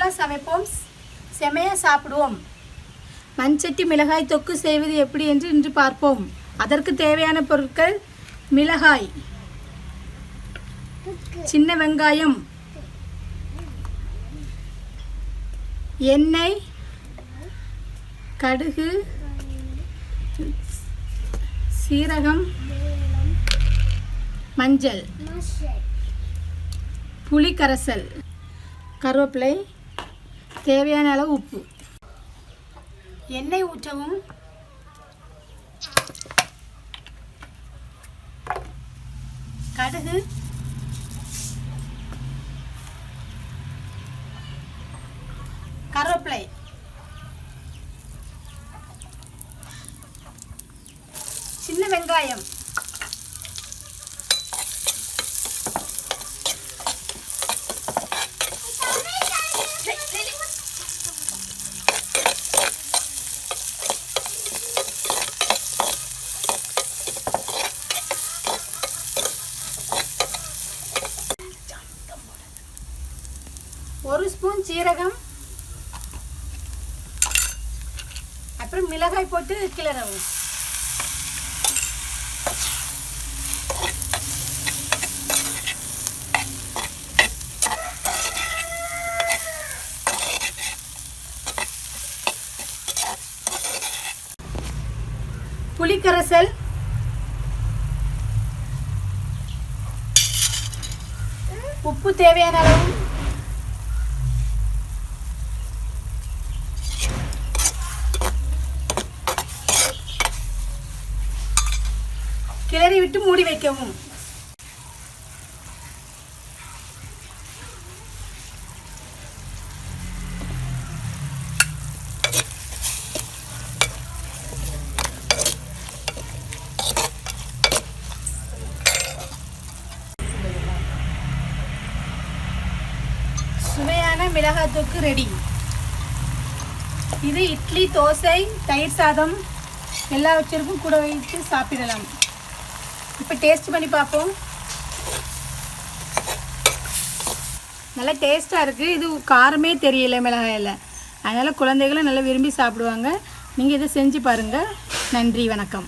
சிம்பிளாக சமைப்போம், செமையாக சாப்பிடுவோம். மண்சட்டி மிளகாய் தொக்கு செய்வது எப்படி என்று இன்று பார்ப்போம். அதற்கு தேவையான பொருட்கள்: மிளகாய், சின்ன வெங்காயம், எண்ணெய், கடுகு, சீரகம், மஞ்சள், புளி கரைசல், கருவேப்பிலை, தேவையான அளவு உப்பு. எண்ணெய் ஊற்றவும். கடுகு, கருவேப்பிலை, சின்ன வெங்காயம், ஒரு ஸ்பூன் சீரகம், அப்புறம் மிளகாய் போட்டு கிளறவும். புளிக்கரைசல், உப்பு தேவையான அளவு, கிளறி விட்டு மூடி வைக்கவும். சுவையான மிளகாய் தொக்கு ரெடி. இது இட்லி, தோசை, தயிர் சாதம் எல்லாவற்றிற்கும் கூட வைத்து சாப்பிடலாம். இப்போ டேஸ்ட் பண்ணி பார்ப்போம். நல்லா டேஸ்ட்டாக இருக்குது. இது காரமே தெரியல மிளகாயில், அதனால் குழந்தைகளும் நல்லா விரும்பி சாப்பிடுவாங்க. நீங்கள் இதை செஞ்சு பாருங்கள். நன்றி, வணக்கம்.